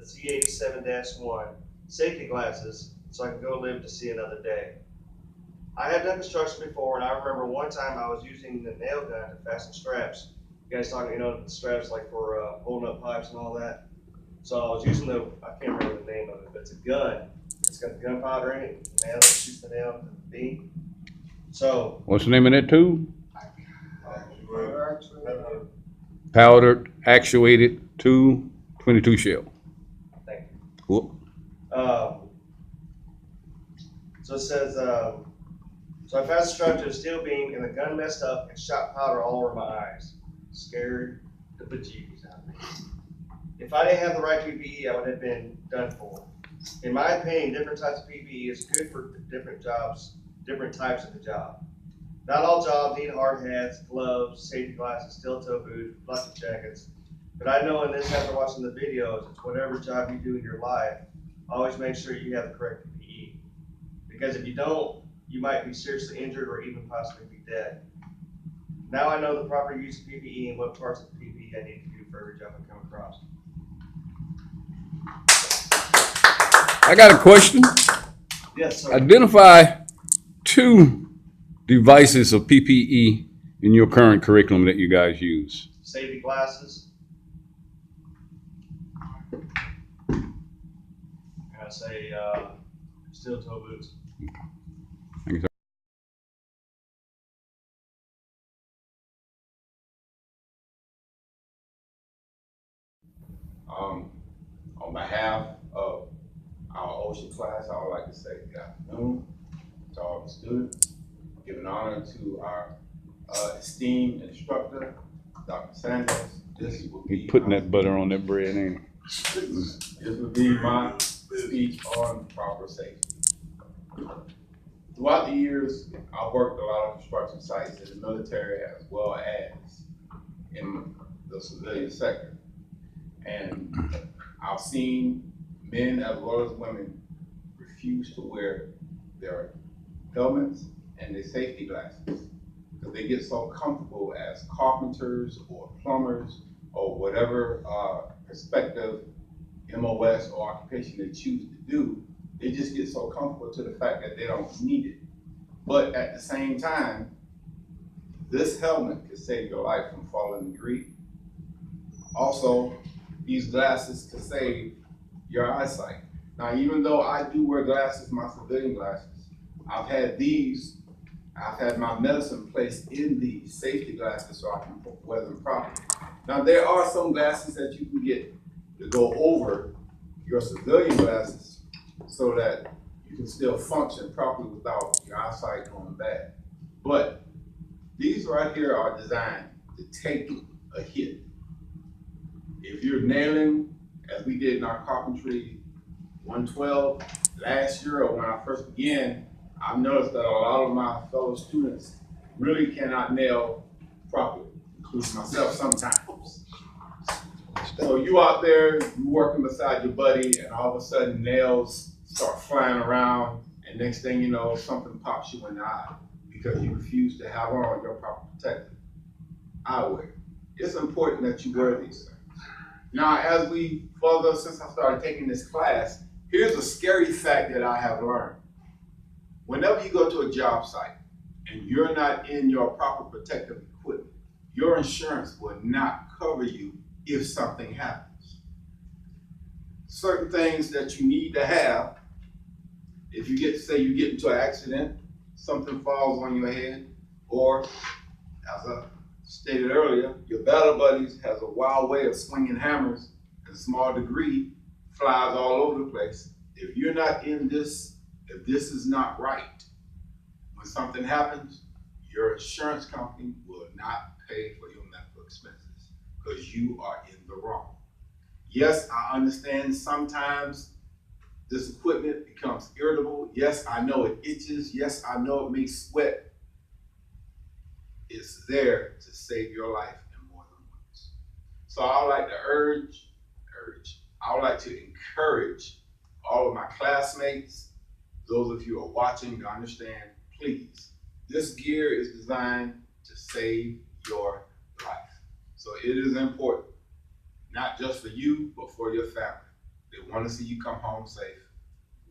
Z87-1 safety glasses so I can go live to see another day. I have done construction before, and I remember one time I was using the nail gun to fasten straps. You guys talking, the straps like for holding up pipes and all that. So I was using I can't remember the name of it, but it's a gun. It's got the gunpowder in it. Nail that shoots the nail to the beam. So. What's the name of that tool? Powdered actuated tool, 22 shell. Thank you. Cool. So it says, so I fastened strap to a steel beam and the gun messed up and shot powder all over my eyes. Scared the bejeebies out of me. If I didn't have the right PPE, I would have been done for. In my opinion, different types of PPE is good for different jobs, different types of the job. Not all jobs need hard hats, gloves, safety glasses, steel toe boots, reflective jackets. But I know in this, after watching the videos, it's whatever job you do in your life, always make sure you have the correct PPE. Because if you don't, you might be seriously injured or even possibly be dead. Now I know the proper use of PPE and what parts of the PPE I need to do for every job I come across. I got a question. Yes, sir. Identify 2 devices of PPE in your current curriculum that you guys use. Safety glasses. And I say steel toe boots. Thank you, sir. On behalf of our OSHA class, I would like to say good afternoon to all the students. Give an honor to our esteemed instructor, Dr. Sanders. This will be Putting that butter on that bread, ain't he? This would be my speech on proper safety. Throughout the years, I've worked a lot of construction sites in the military as well as in the civilian sector. And I've seen men as well as women refuse to wear their helmets and their safety glasses because they get so comfortable as carpenters or plumbers or whatever perspective MOS or occupation they choose to do. They just get so comfortable to the fact that they don't need it. But at the same time, this helmet can save your life from falling debris. Also, these glasses can save your eyesight. Now, even though I do wear glasses, my civilian glasses, I've had my medicine placed in these safety glasses so I can wear them properly. Now, there are some glasses that you can get to go over your civilian glasses so that you can still function properly without your eyesight going bad. But these right here are designed to take a hit. If you're nailing, as we did in our carpentry 112 last year or when I first began, I've noticed that a lot of my fellow students really cannot nail properly, including myself sometimes. So you out there, you working beside your buddy, and all of a sudden nails start flying around, and next thing you know, something pops you in the eye because you refuse to have on your proper protective eyewear. It's important that you wear these things. Now, as we further, since I started taking this class, here's a scary fact that I have learned. Whenever you go to a job site and you're not in your proper protective equipment, your insurance will not cover you if something happens. Certain things that you need to have, if you say you get into an accident, something falls on your head, or as I stated earlier, your battle buddies has a wild way of swinging hammers in a small degree, flies all over the place. If you're not in this, if this is not right, when something happens, your insurance company will not pay for your medical expenses because you are in the wrong. Yes, I understand sometimes this equipment becomes irritable. Yes, I know it itches. Yes, I know it makes sweat. It's there to save your life in more than once. So I would like to I would like to encourage all of my classmates, those of you who are watching, to understand, please, this gear is designed to save your life. So it is important, not just for you, but for your family. They want to see you come home safe.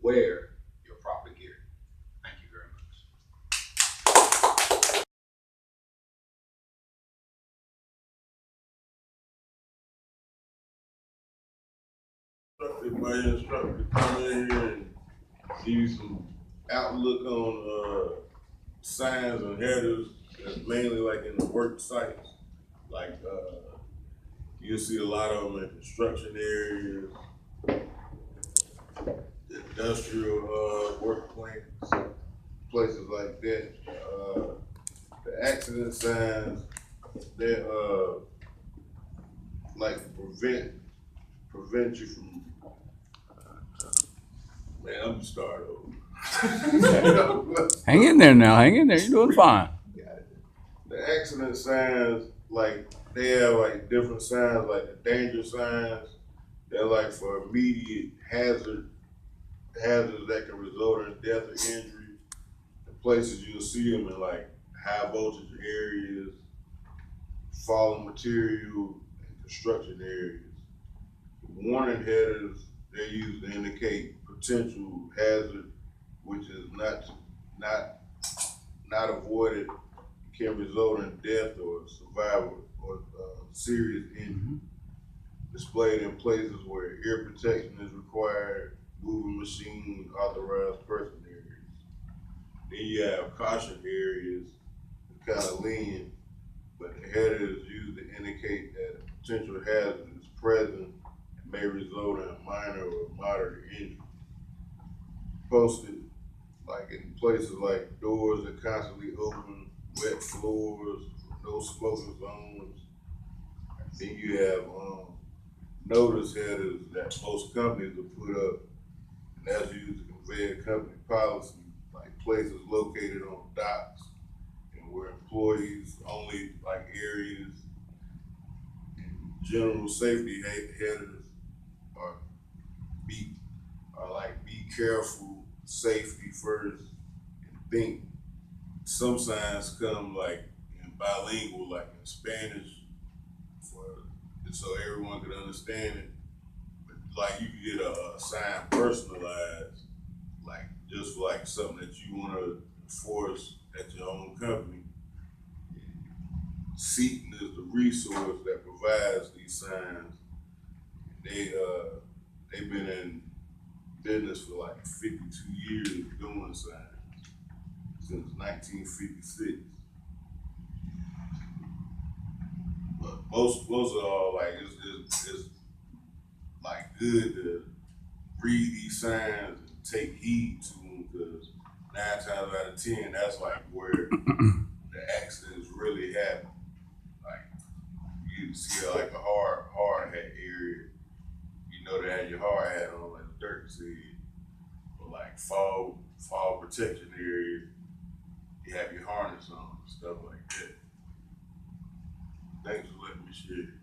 Wear your proper gear. Thank you very much. Everybody instructor come in here and give you some outlook on signs and headers. That's mainly like in the work sites. Like you'll see a lot of them in construction areas, industrial work plants, places like that. The accident signs that like prevent you from. Man, I'm starting over. Hang in there now, hang in there, you're doing fine. The accident signs, like they have like different signs, like the danger signs. They're like for immediate hazards that can result in death or injury. The places you'll see them in like high voltage areas, falling material, and construction areas. Warning headers they're used to indicate potential hazard, which is not avoided, can result in death or survival or serious injury. Displayed in places where ear protection is required, moving machine, authorized person areas. Then you have caution areas, kind of lenient, but the header is used to indicate that a potential hazard is present and may result in a minor or moderate injury. Posted like in places like doors that constantly open, wet floors, no smoking zones. Then you have notice headers that most companies will put up, and that's used to convey a company policy, like places located on docks and where employees only like areas. And general safety headers are like be careful, safety first, and think. Some signs come like in bilingual, like in Spanish, so everyone can understand it. But like you can get a sign personalized, like just for like something that you want to enforce at your own company. Seaton is the resource that provides these signs. They've been in business for like 52 years doing signs since 1956. But most of all, like it's like good to read these signs and take heed to them, because 9 times out of 10, that's like where the accidents really happen. Like you see like a hard hat area, you know they have your hard hat on, like Dirk said, but like fall protection area, you have your harness on, stuff like that. Thanks for letting me share.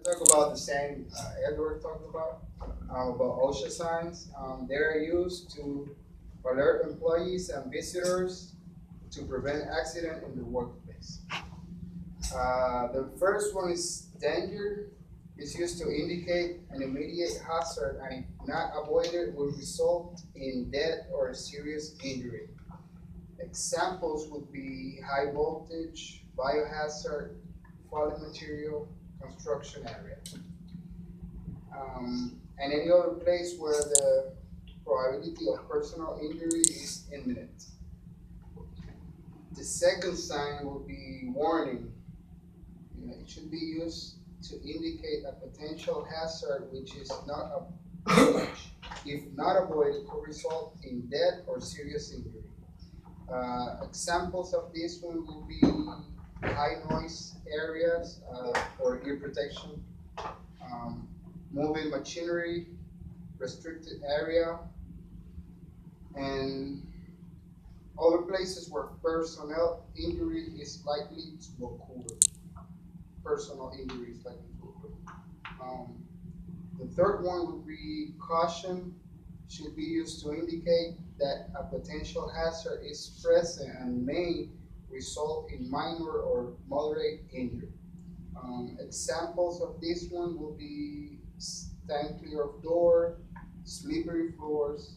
Talk about the same Edward talked about OSHA signs. They are used to alert employees and visitors to prevent accident in the workplace. The first one is danger. It's used to indicate an immediate hazard, and if not avoided will result in death or serious injury. Examples would be high voltage, biohazard, falling material, construction area. And any other place where the probability of personal injury is imminent. The second sign will be warning. It should be used to indicate a potential hazard which is not if not avoided, could result in death or serious injury. Examples of this one will be high noise areas for ear protection, moving machinery, restricted area, and other places where personnel injury is likely to occur. Personal injury is likely to occur. The third one would be caution, should be used to indicate that a potential hazard is present and may result in minor or moderate injury. Examples of this one will be stand clear of door, slippery floors,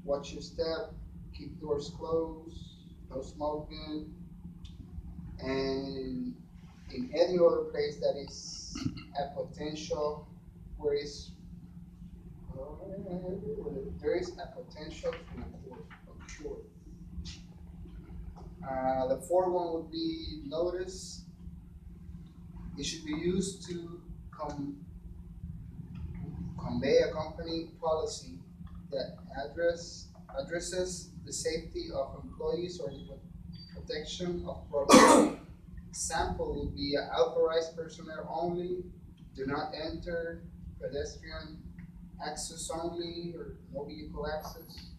watch your step, keep doors closed, no smoking, and in any other place that is a potential where there is a potential to occur. The fourth one would be notice. It should be used to convey a company policy that addresses the safety of employees or the protection of property. Example would be authorized personnel only, do not enter, pedestrian access only, or no vehicle access.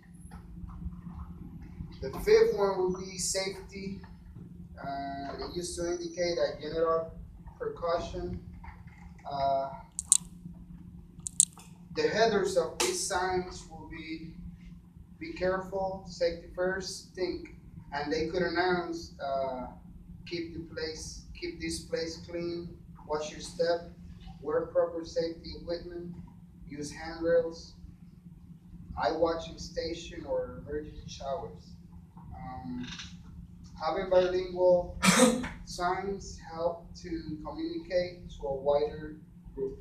The fifth one would be safety. It used to indicate a general precaution. The headers of these signs will be careful, safety first, think, and they could announce, keep this place clean, watch your step, wear proper safety equipment, use handrails, eye watching station, or emergency showers. Having bilingual signs help to communicate to a wider group.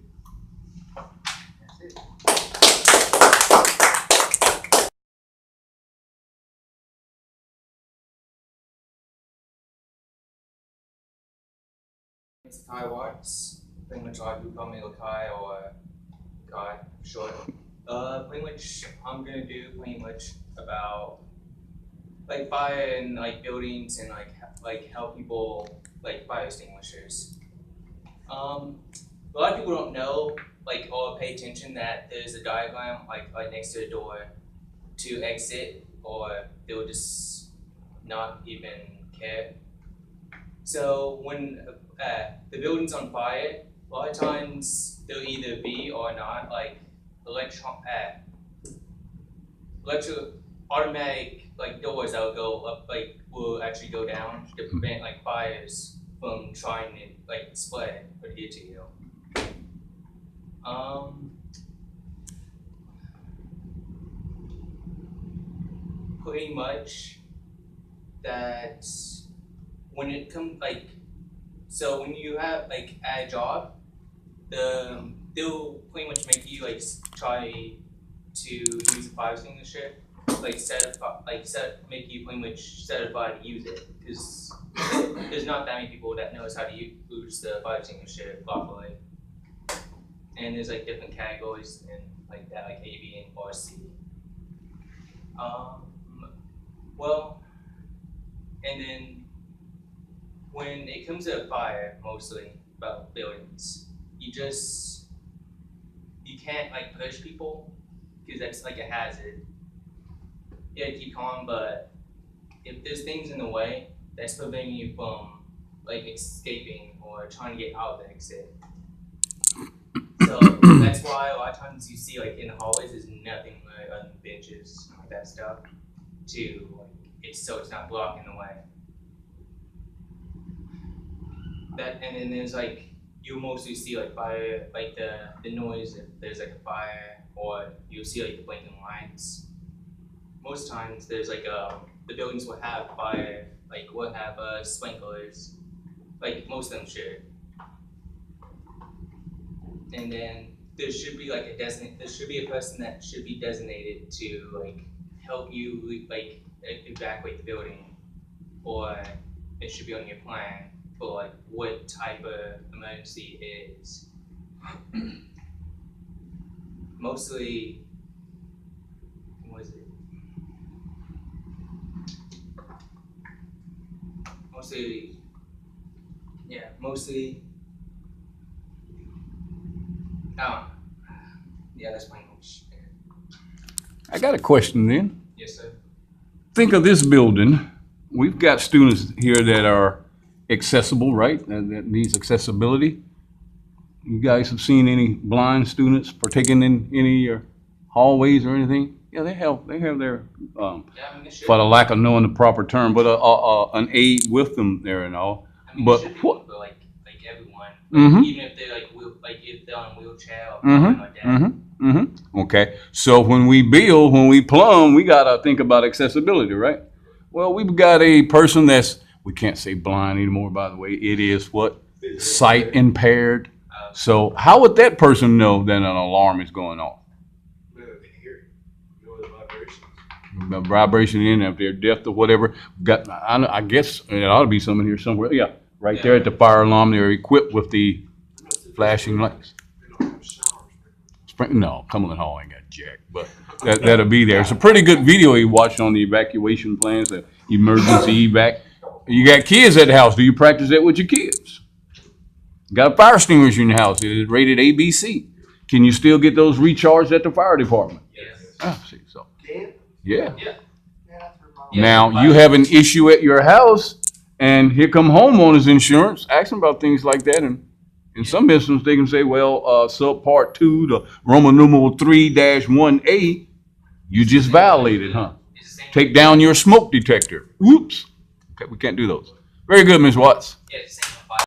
That's it. It's Kai Watts. Pretty much a lot of people call me Lakai or Kai for short. Pretty much I'm gonna do pretty much about like fire and like buildings and like help people like fire extinguishers. A lot of people don't know like or pay attention that there's a diagram like next to the door to exit, or they'll just not even care. So when the building's on fire, a lot of times they'll either be or not like automatic like doors that will go up, like will actually go down to prevent like fires from trying to like spread or get to you. Pretty much that when it comes like, so when you have like a job, they'll pretty much make you like try to use a fire extinguisher, like make you pretty much certified to use it, because there's not that many people that knows how to use the fire extinguisher properly. And there's like different categories and like that, like A, B, and or C. Well, and then when it comes to fire, mostly about buildings, you can't like push people because that's like a hazard. You gotta keep calm, but if there's things in the way that's preventing you from like escaping or trying to get out of the exit. So that's why a lot of times you see like in the hallways there's nothing like other than benches and like that stuff to like it's not blocking the way. That, and then there's like you mostly see like fire, like the noise if there's like a fire, or you'll see like the blinking lights. Most times there's like the buildings will have fire, like will have sprinklers, like most of them should. And then there should be like there should be a person that should be designated to like help you like evacuate the building, or it should be on your plan for like what type of emergency it is. Mostly, what is it? Mostly, yeah, mostly. Yeah, that's pretty much it. I got a question then. Yes, sir. Think of this building. We've got students here that are accessible, right? That needs accessibility. You guys have seen any blind students partaking in any of your hallways or anything? Yeah, they have their, Yeah, I mean, it should. for the lack of knowing the proper term, but an aide with them there and all. I mean, But it should be what? for like everyone, Mhm. even if they're like like if they're on a wheelchair or something like that. Okay, so when we build, when we plumb, we gotta think about accessibility, right? Well, we've got a person that's, we can't say blind anymore, by the way. It is what? Sight impaired. So how would that person know that an alarm is going off? The vibration in, if they're deaf or whatever. I guess it ought to be someone here somewhere. Yeah, right there at the fire alarm, they're equipped with the flashing lights. No, Cumberland Hall ain't got jack, but that'll be there. It's a pretty good video you watched on the evacuation plans, the emergency evac. You got kids at the house. Do you practice that with your kids? Got a fire extinguisher in your house. It is rated ABC. Can you still get those recharged at the fire department? Yes. Ah, see, so. Can? Yeah. Yeah. Now, you have an issue at your house, and here come homeowners insurance, ask them about things like that, and in some instances, they can say, well, subpart 2 to Roman numeral 3-1A, you just violated, huh? It's the same. Take down your smoke detector. Whoops. Okay, we can't do those. Very good, Ms. Watts. Yeah, it's the same with fire.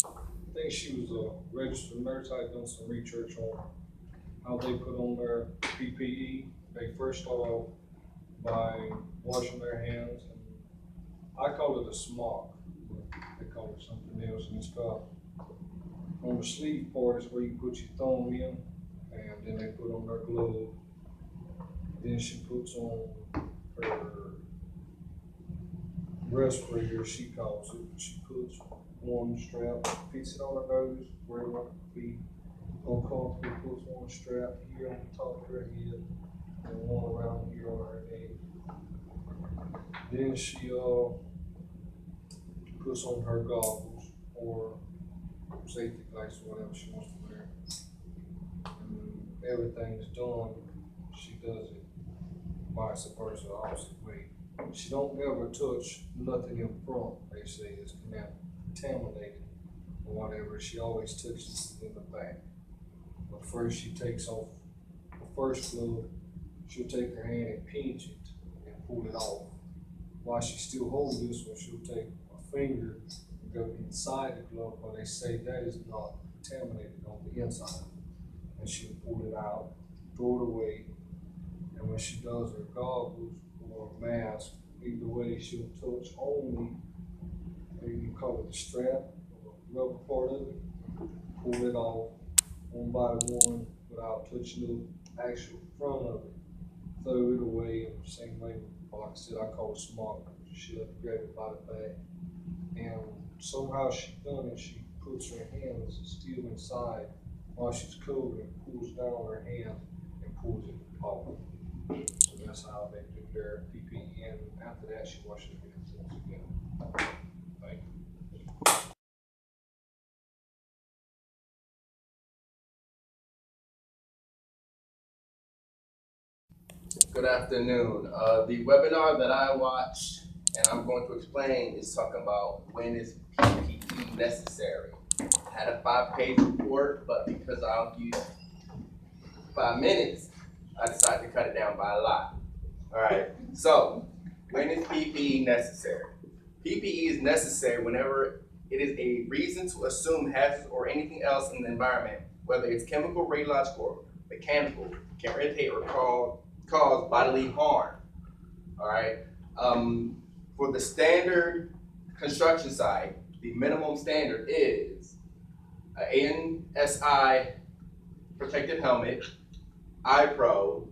I think she was a registered nurse. I had done some research on how they put on their PPE. They first start off by washing their hands. And I call it a smock, but they call it something else. And it's got, on the sleeve part is where you put your thumb in, and then they put on their glove. Then she puts on her respirator, she calls it. She puts one strap, fits it on her nose where it won't be uncomfortable, puts one strap here on the top of her head and one around here on her neck. Then she puts on her goggles or safety glasses, whatever she wants to wear. And everything's done, she does it vice versa, opposite way. She don't ever touch nothing in front, they say it's contaminated or whatever. She always touches it in the back. But first she takes off the first glove, she'll take her hand and pinch it and pull it off. While she's still holding this one, she'll take a finger and go inside the glove, but they say that is not contaminated on the inside. And she'll pull it out, throw it away, and when she does her goggles or mask, either way, she'll touch only, you call it the strap, or rubber part of it, pull it off one by one without touching the actual front of it. Throw it away in the same way, like I said, I call it smart. She'll grab it by the back. And somehow she done it, she puts her hands still inside while she's covered and pulls down her hand and pulls it off. So that's how they do their PPE, and after that, she washes her hands once again. Thank you. Good afternoon. The webinar that I watched and I'm going to explain is talking about when is PPE necessary. I had a 5-page report, but because I don't use 5 minutes, I decided to cut it down by a lot. All right, so when is PPE necessary? PPE is necessary whenever it is a reason to assume hazards or anything else in the environment, whether it's chemical, radiological, or mechanical, can irritate or cause bodily harm. All right. For the standard construction site, the minimum standard is an NSI protective helmet, iPro,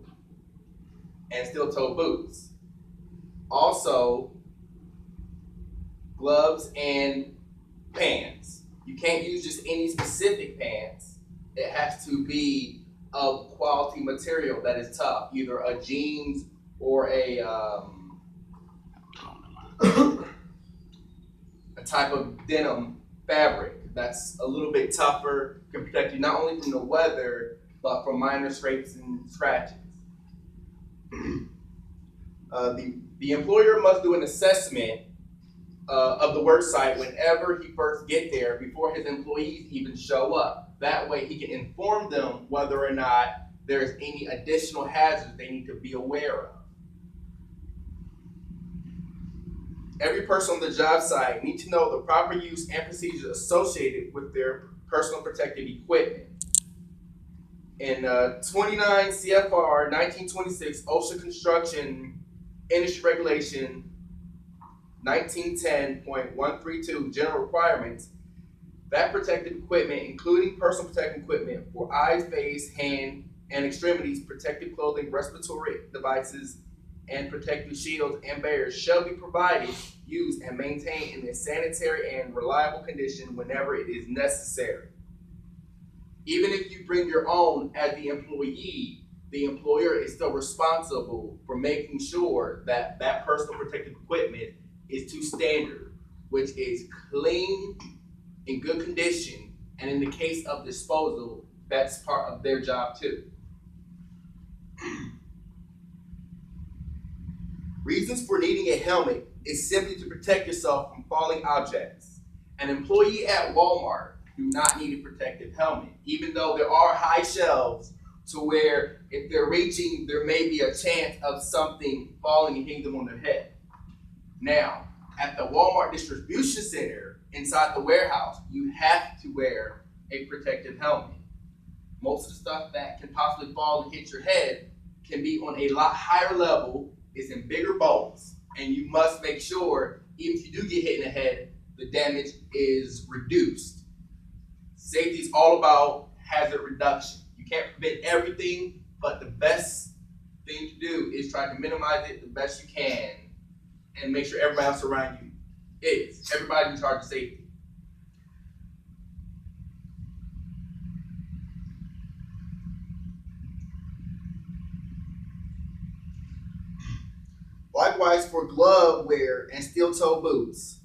and steel-toe boots. Also, gloves and pants. You can't use just any specific pants. It has to be of quality material that is tough, either a jeans or a type of denim fabric that's a little bit tougher, can protect you not only from the weather, but from minor scrapes and scratches. The employer must do an assessment of the work site whenever he first get there, before his employees even show up. That way he can inform them whether or not there's any additional hazards they need to be aware of. Every person on the job site needs to know the proper use and procedures associated with their personal protective equipment. In 29 CFR 1926 OSHA Construction Industry Regulation 1910.132 General Requirements, that protective equipment, including personal protective equipment for eyes, face, hand, and extremities, protective clothing, respiratory devices, and protective shields and barriers shall be provided, used, and maintained in a sanitary and reliable condition whenever it is necessary. Even if you bring your own as the employee, the employer is still responsible for making sure that that personal protective equipment is to standard, which is clean, in good condition, and in the case of disposal, that's part of their job too. Reasons for needing a helmet is simply to protect yourself from falling objects. An employee at Walmart do not need a protective helmet, even though there are high shelves to where if they're reaching, there may be a chance of something falling and hitting them on their head. Now, at the Walmart distribution center, inside the warehouse, you have to wear a protective helmet. Most of the stuff that can possibly fall and hit your head can be on a lot higher level, it's in bigger bolts, and you must make sure, even if you do get hit in the head, the damage is reduced. Safety is all about hazard reduction. You can't prevent everything, but the best thing to do is try to minimize it the best you can and make sure everybody else around you is. Everybody's in charge of safety. Likewise for glove wear and steel-toe boots.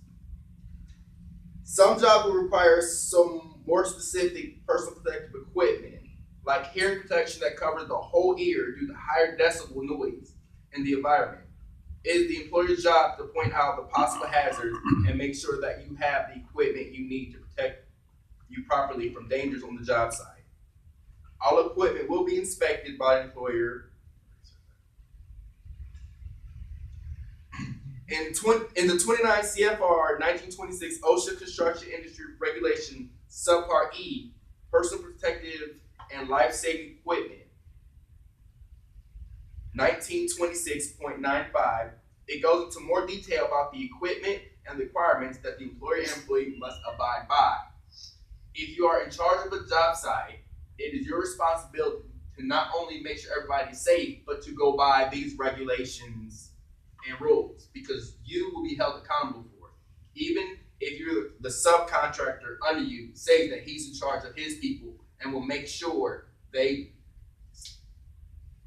Some jobs will require some more specific personal protective equipment, like hearing protection that covers the whole ear due to higher decibel noise in the environment. It is the employer's job to point out the possible hazards and make sure that you have the equipment you need to protect you properly from dangers on the job site. All equipment will be inspected by an employer. In the 29 CFR 1926 OSHA Construction Industry Regulation Subpart E, Personal Protective and Life-Saving Equipment, 1926.95, it goes into more detail about the equipment and the requirements that the employer and employee must abide by. If you are in charge of a job site, it is your responsibility to not only make sure everybody's safe, but to go by these regulations and rules, because you will be held accountable for it. Even if you're the subcontractor under you, say that he's in charge of his people and will make sure they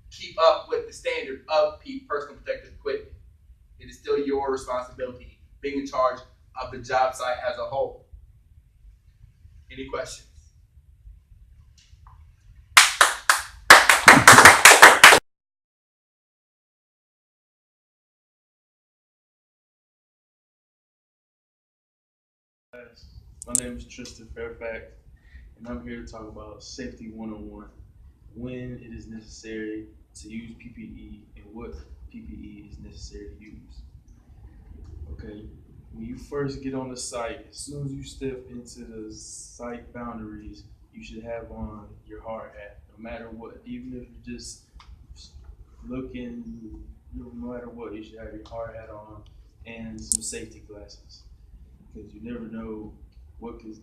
keep up with the standard of personal protective equipment. It is still your responsibility, being in charge of the job site as a whole. Any questions? My name is Tristan Fairfax, and I'm here to talk about Safety 101, when it is necessary to use PPE and what PPE is necessary to use. Okay, when you first get on the site, as soon as you step into the site boundaries, you should have on your hard hat, no matter what. Even if you're just looking, no matter what, you should have your hard hat on and some safety glasses, because you never know what could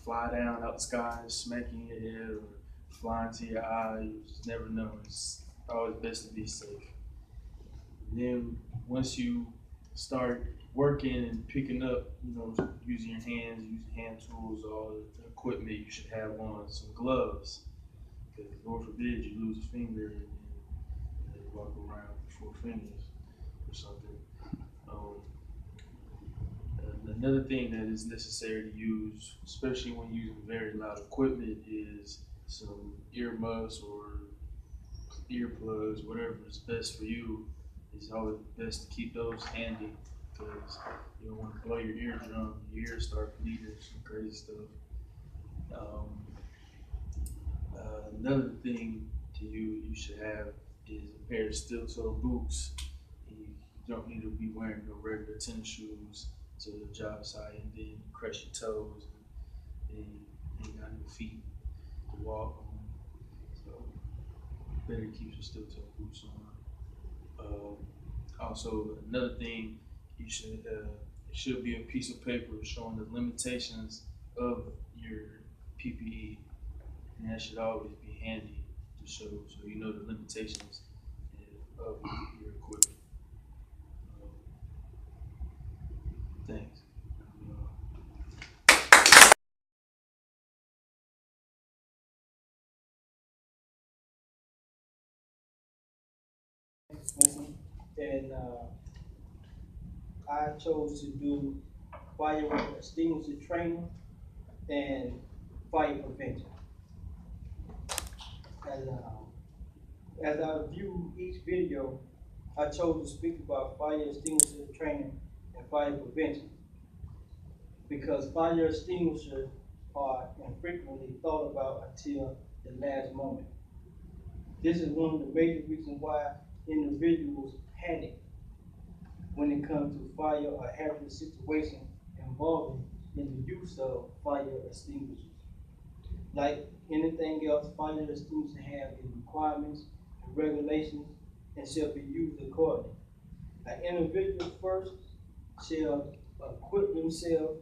fly down out the sky and smack you in your head or fly into your eye. You just never know. It's always best to be safe. And then once you start working and picking up, using your hands, using hand tools, all the equipment, you should have on some gloves, because Lord forbid you lose a finger and you walk around with 4 fingers or something. Another thing that is necessary to use, especially when using very loud equipment, is some earmuffs or earplugs, whatever is best for you. It's always best to keep those handy, because you don't want to blow your eardrum, your ears start bleeding, some crazy stuff. Another thing you should have is a pair of steel toe boots. You don't need to be wearing no regular tennis shoes to the job site and then crush your toes and you ain't got no feet to walk on. So better keep your steel toe boots on. Also, another thing you should it should be a piece of paper showing the limitations of your PPE, and that should always be handy to show so you know the limitations of your equipment. Thanks. And I chose to do fire extinguisher training and fire prevention. And as I view each video, I chose to speak about fire extinguisher training and fire prevention because fire extinguishers are infrequently thought about until the last moment. This is one of the major reasons why individuals panic when it comes to fire or hazardous situation involving in the use of fire extinguishers. Like anything else, fire extinguishers have its requirements and regulations and shall be used accordingly. An individual first shall equip themselves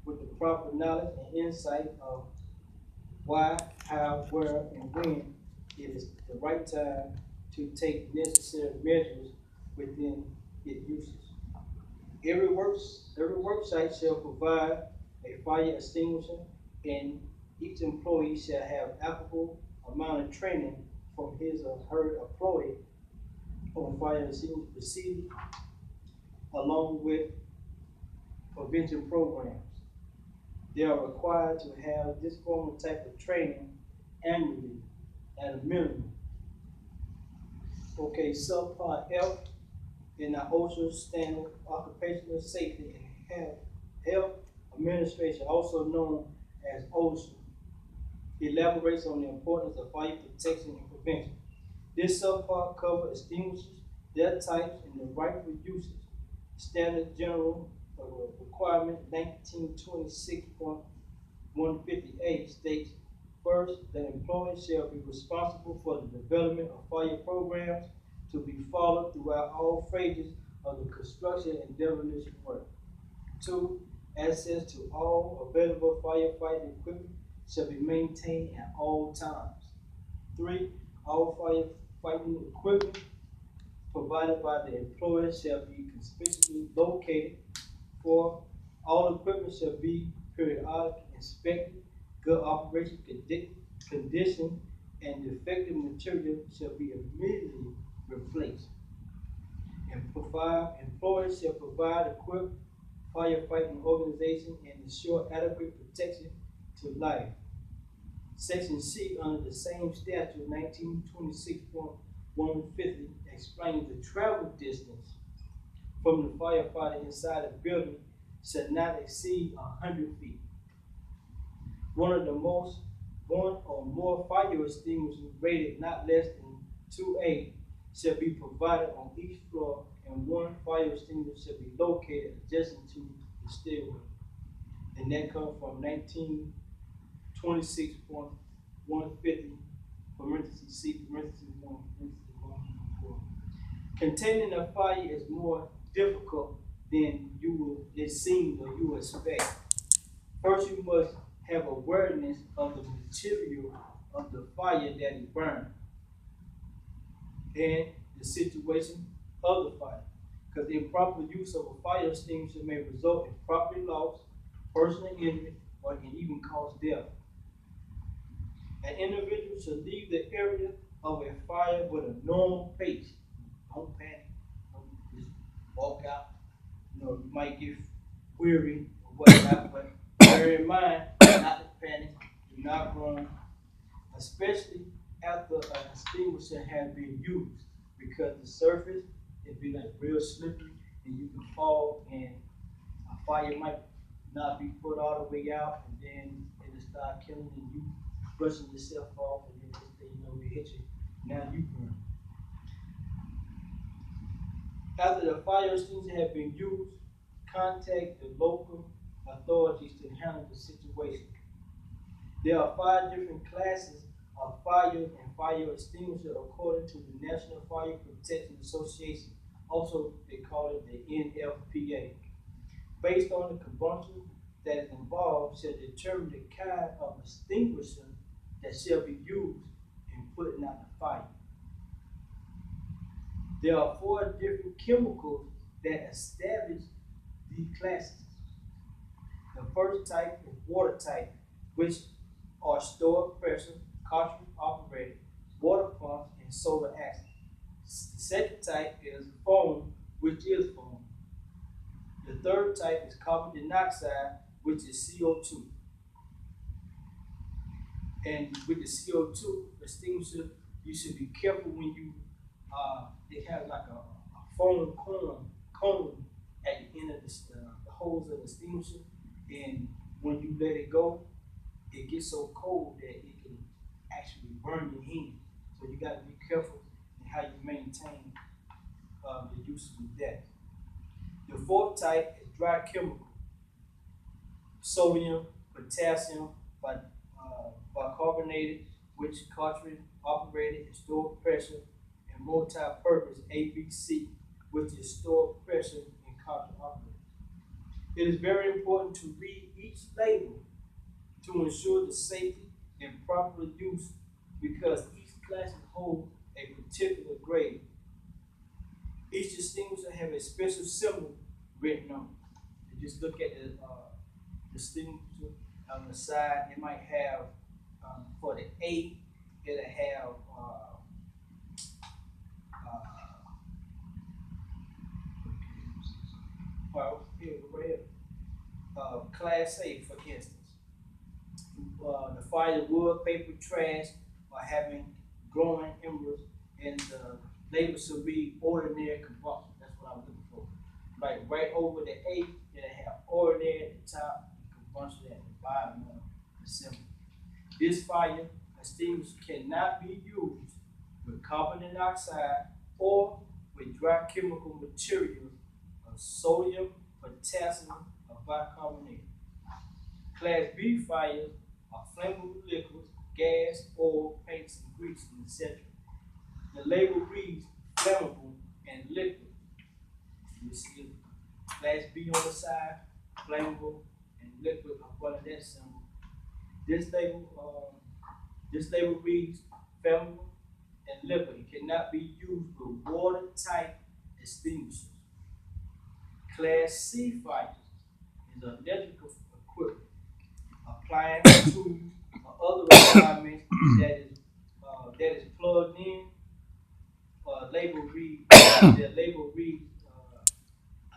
with the proper knowledge and insight of why, how, where, and when it is the right time to take necessary measures within its uses. Every work site shall provide a fire extinguisher, and each employee shall have applicable amount of training from his or her employee on fire extinguisher procedure, along with prevention programs. They are required to have this form of type of training annually at a minimum. Okay, subpart F in the OSHA Standard Occupational Safety and Health Administration, also known as OSHA, elaborates on the importance of fire protection and prevention. This subpart covers extinguishers, their types, and the rightful uses. Standard General Requirement 1926.158 states, first, the employee shall be responsible for the development of fire programs to be followed throughout all phases of the construction and demolition work. 2, access to all available firefighting equipment shall be maintained at all times. 3, all firefighting equipment provided by the employer shall be conspicuously located. 4, all equipment shall be periodically inspected. Good operation condition and defective material shall be immediately replaced. And 5, employers shall provide equipped firefighting organization and ensure adequate protection to life. Section C under the same statute 1926.150 explains the travel distance from the firefighter inside a building shall not exceed 100 feet. One or more fire extinguishers rated not less than 2A shall be provided on each floor, and one fire extinguisher shall be located adjacent to the stairway. And that comes from 1926.150 parentheses C parentheses 1 parentheses 1. Containing a fire is more difficult than it seems or you expect. First, you must have awareness of the material of the fire that is burned and the situation of the fire. Because the improper use of a fire extinguisher may result in property loss, personal injury, or can even cause death. An individual should leave the area of a fire with a normal pace. Don't panic. Don't just walk out. You might get weary or whatnot, but bear in mind not to panic, do not run, especially after an extinguisher has been used, because the surface it be like real slippery and you can fall, and a fire might not be put all the way out, and then it'll start killing, and you brushing yourself off, and then next thing you know, it hit you. Now you burn. After the fire extinguisher have been used, contact the local authorities to handle the situation. There are 5 different classes of fire and fire extinguisher according to the National Fire Protection Association. Also, they call it the NFPA. Based on the combustion that is involved, shall determine the kind of extinguisher that shall be used in putting out the fire. There are 4 different chemicals that establish these classes. The first type is water type, which are stored pressure, cartridge operated, water pumps, and soda acid. The second type is foam, which is foam. The third type is carbon dioxide, which is CO2. And with the CO2 extinguisher, you should be careful when you, it has like a foam cone at the end of the hose of the extinguisher, and when you let it go, it gets so cold that it can actually burn your hand. So you got to be careful in how you maintain the use of that. The fourth type is dry chemical. Sodium, potassium, bicarbonated, which cartridge operated and stored pressure, and multi-purpose ABC, which is stored pressure and cartridge operated. It is very important to read each label to ensure the safety and proper use, because each class holds a particular grade. Each extinguisher has a special symbol written on it. You just look at the extinguisher on the side. It might have, for the A, it'll have Class A, for instance. The firewood, paper, trash are having glowing embers, and the label should read ordinary combustion. That's what I'm looking for. Like right over the A, it'll have ordinary at the top, and combustion at the bottom of the symbol. This fire extinguisher cannot be used with carbon dioxide or with dry chemical materials of sodium, potassium, or bicarbonate. Class B fires are flammable liquids, gas, oil, paints, and grease, etc. The label reads flammable and liquid. You see Class B on the side, flammable and liquid up under that symbol. This label reads flammable and liquid. It cannot be used with water-type extinguishers. Class C fires is electrical equipment, appliance, tools, or other requirements that is plugged in. The label reads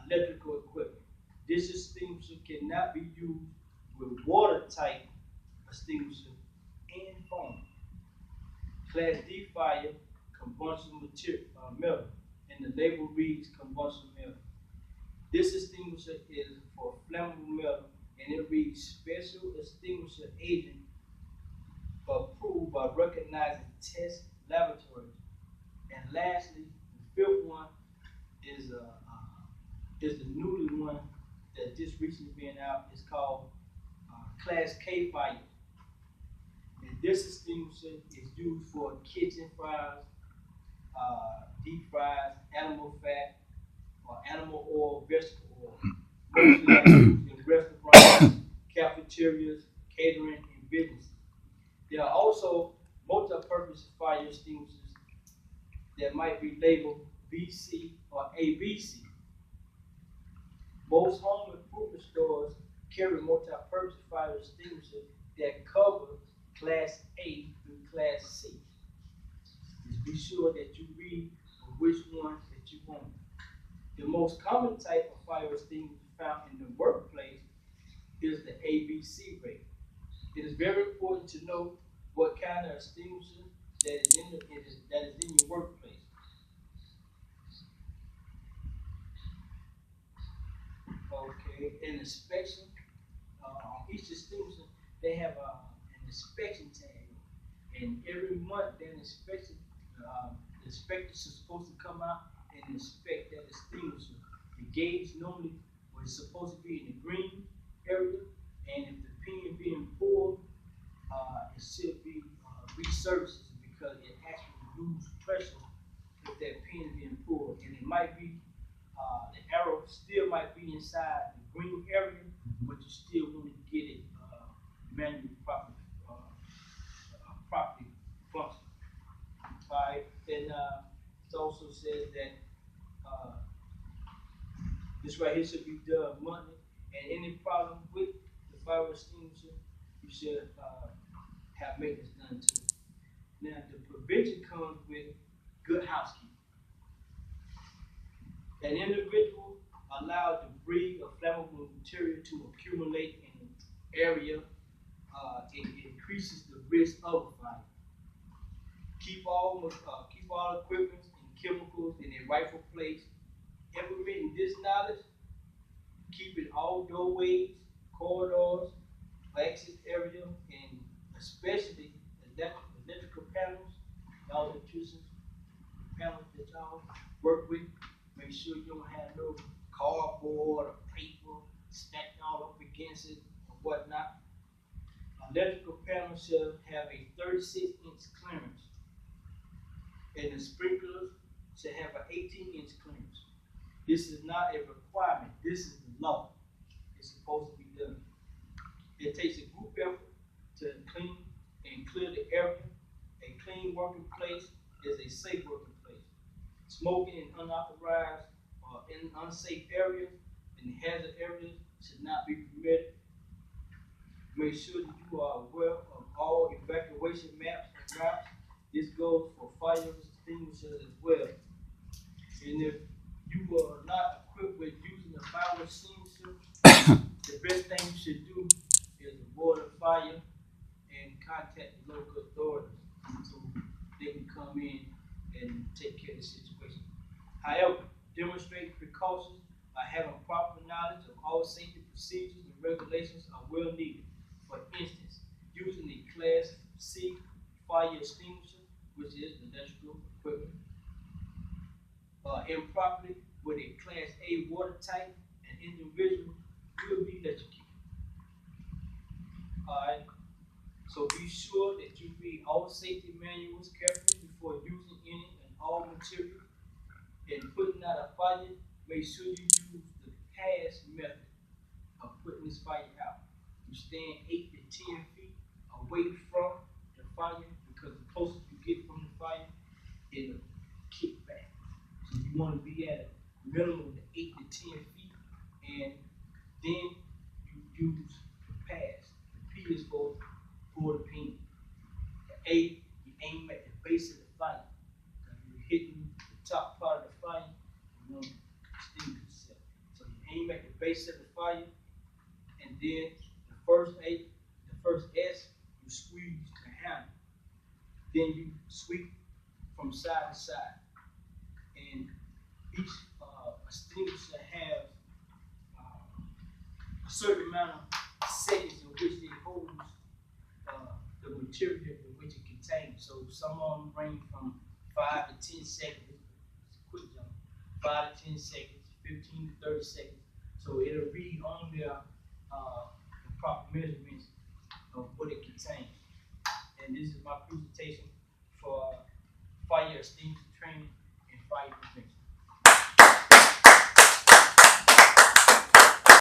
electrical equipment. This extinguisher cannot be used with water-type extinguisher and foam. Class D fire, combustion material, metal, and the label reads combustion metal. This extinguisher is for flammable metal, and it reads special extinguisher agent approved by recognizing test laboratories. And lastly, the fifth one is the newly one that just recently been out. It's called Class K fire. And this extinguisher is used for kitchen fires, deep fries, animal fat, or animal oil, vegetable oil. Mostly used in restaurants, cafeterias, catering, and businesses. There are also multi-purpose fire extinguishers that might be labeled BC or ABC. Most home improvement stores carry multi-purpose fire extinguishers that cover Class A through Class C. Just be sure that you read which one that you want. The most common type of fire extinguisher found in the workplace is the ABC rate. It is very important to know what kind of extinguisher that is in your workplace. inspection. On each extinguisher, they have an inspection tag. And every month, that inspection, the inspectors are supposed to come out and inspect that extinguisher. The gauge normally was supposed to be in the green area, and if the pin being pulled, it should be resurfaced because it actually loses pressure if that pin is being pulled. And it might be, the arrow still might be inside the green area, but you still want to get it manually properly function. Alright, and it also says that this right here should be done monthly, and any problem with the fire extinguisher, you should have maintenance done to it. Now, the prevention comes with good housekeeping. An individual allowed debris or flammable material to accumulate in an area, it increases the risk of a fire. Keep all equipment and chemicals in their rightful place. Implementing this knowledge, keep it all doorways, corridors, exit area, and especially electrical panels, y'all electricians, panels that y'all work with. Make sure you don't have no cardboard or paper stacked all up against it or whatnot. Electrical panels should have a 36-inch clearance, and the sprinklers should have an 18-inch clearance. This is not a requirement. This is the law. It's supposed to be done. It takes a group effort to clean and clear the area. A clean working place is a safe working place. Smoking in unauthorized or in unsafe areas and hazard areas should not be permitted. Make sure that you are aware of all evacuation maps and routes. This goes for fire extinguishers as well. And if you are not equipped with using a fire extinguisher, the best thing you should do is avoid a fire and contact the local authorities so they can come in and take care of the situation. However, demonstrate precautions by having proper knowledge of all safety procedures and regulations are well needed. For instance, using a Class C fire extinguisher, which is electrical equipment, improperly with a Class A water tank, an individual will be electrocuted. Alright, so be sure that you read all safety manuals carefully before using any and all material. In putting out a fire, make sure you use the pass method of putting this fire out. You stand 8 to 10 feet away from the fire because the closer you get from the fire, it'll kick back. So you want to be at a minimum of 8 to 10 feet, and then you use the pass. The P is for the pin. The A, you aim at the base of the fire. You're hitting the top part of the fire, you want to extinguish yourself. So you aim at the base of the fire, and then the first S, you squeeze the handle. Then you sweep from side to side. And each extinguisher has a certain amount of seconds in which it holds the material in which it contains. So some of them range from 5 to 10 seconds. It's a quick jump. 5 to 10 seconds, 15 to 30 seconds. So it'll read on there the proper measurements of what it contains. And this is my presentation for fire extinguisher training and fire prevention.